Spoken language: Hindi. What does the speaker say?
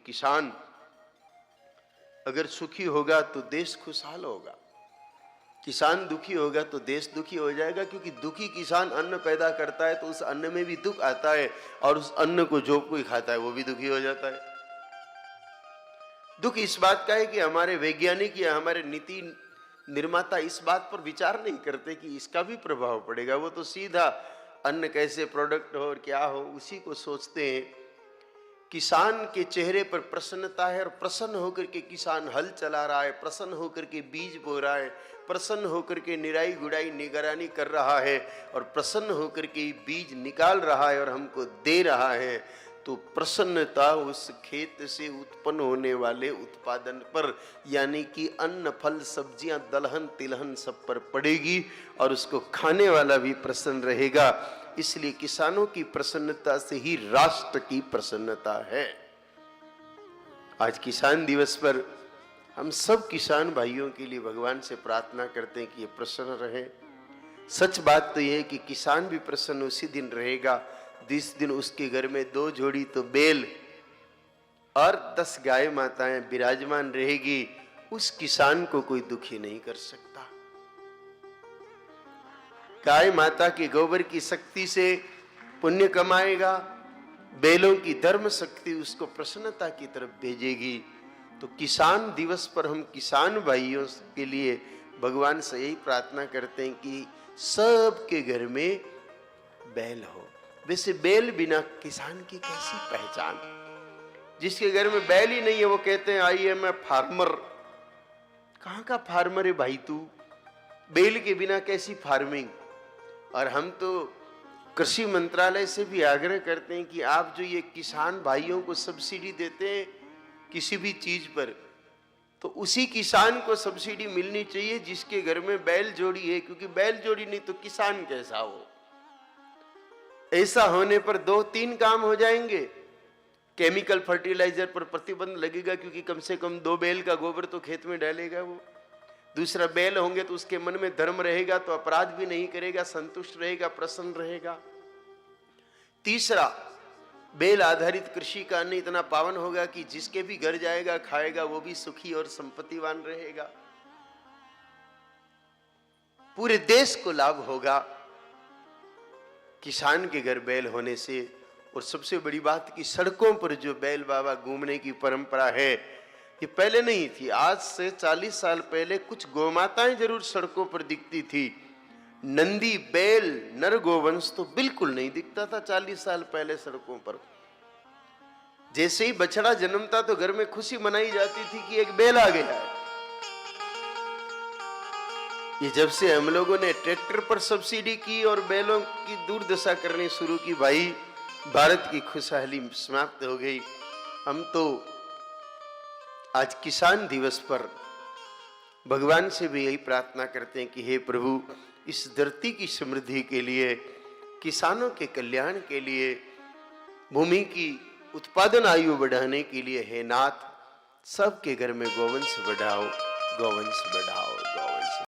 किसान अगर सुखी होगा तो देश खुशहाल होगा, किसान दुखी होगा तो देश दुखी हो जाएगा। क्योंकि दुखी किसान अन्न पैदा करता है तो उस अन्न में भी दुख आता है, और उस अन्न को जो कोई खाता है वो भी दुखी हो जाता है। दुख इस बात का है कि हमारे वैज्ञानिक या हमारे नीति निर्माता इस बात पर विचार नहीं करते कि इसका भी प्रभाव पड़ेगा। वो तो सीधा अन्न कैसे प्रोडक्ट हो और क्या हो उसी को सोचते हैं। किसान के चेहरे पर प्रसन्नता है, और प्रसन्न होकर के किसान हल चला रहा है, प्रसन्न होकर के बीज बो रहा है, प्रसन्न होकर के निराई गुड़ाई निगरानी कर रहा है, और प्रसन्न होकर के बीज निकाल रहा है और हमको दे रहा है। तो प्रसन्नता उस खेत से उत्पन्न होने वाले उत्पादन पर, यानी कि अन्न फल सब्जियां दलहन तिलहन सब पर पड़ेगी, और उसको खाने वाला भी प्रसन्न रहेगा। इसलिए किसानों की प्रसन्नता से ही राष्ट्र की प्रसन्नता है। आज किसान दिवस पर हम सब किसान भाइयों के लिए भगवान से प्रार्थना करते हैं कि ये प्रसन्न रहे। सच बात तो यह है कि किसान भी प्रसन्न उसी दिन रहेगा जिस दिन उसके घर में 2 जोड़ी तो बैल और 10 गाय माताएं विराजमान रहेगी। उस किसान को कोई दुखी नहीं कर सकता। गाय माता के गोबर की शक्ति से पुण्य कमाएगा, बैलों की धर्म शक्ति उसको प्रसन्नता की तरफ भेजेगी। तो किसान दिवस पर हम किसान भाइयों के लिए भगवान से यही प्रार्थना करते हैं कि सबके घर में बैल हो। वैसे बैल बिना किसान की कैसी पहचान? जिसके घर में बैल ही नहीं है वो कहते हैं आई एम ए फार्मर। कहां का फार्मर है भाई तू? बैल के बिना कैसी फार्मिंग? और हम तो कृषि मंत्रालय से भी आग्रह करते हैं कि आप जो ये किसान भाइयों को सब्सिडी देते हैं किसी भी चीज पर, तो उसी किसान को सब्सिडी मिलनी चाहिए जिसके घर में बैल जोड़ी है। क्योंकि बैल जोड़ी नहीं तो किसान कैसा हो? ऐसा होने पर 2-3 काम हो जाएंगे। केमिकल फर्टिलाइजर पर प्रतिबंध लगेगा, क्योंकि कम से कम 2 बैल का गोबर तो खेत में डालेगा वो। दूसरा, बैल होंगे तो उसके मन में धर्म रहेगा, तो अपराध भी नहीं करेगा, संतुष्ट रहेगा, प्रसन्न रहेगा। तीसरा, बैल आधारित कृषि का अन्न इतना पावन होगा कि जिसके भी घर जाएगा खाएगा वो भी सुखी और संपत्तिवान रहेगा। पूरे देश को लाभ होगा किसान के घर बैल होने से। और सबसे बड़ी बात कि सड़कों पर जो बैल बाबा घूमने की परंपरा है, ये पहले नहीं थी। आज से 40 साल पहले कुछ गौमाताएं जरूर सड़कों पर दिखती थी। नंदी बैल नर गोवंश तो बिल्कुल नहीं दिखता था 40 साल पहले सड़कों पर। जैसे ही बछड़ा जन्मता तो घर में खुशी मनाई जाती थी कि एक बैल आ गया है। ये जब से हम लोगों ने ट्रैक्टर पर सब्सिडी की और बैलों की दुर्दशा करनी शुरू की, भाई भारत की खुशहाली समाप्त हो गई। हम तो आज किसान दिवस पर भगवान से भी यही प्रार्थना करते हैं कि हे प्रभु, इस धरती की समृद्धि के लिए, किसानों के कल्याण के लिए, भूमि की उत्पादन आयु बढ़ाने के लिए हे नाथ, सबके घर में गोवंश बढ़ाओ, गोवंश बढ़ाओ,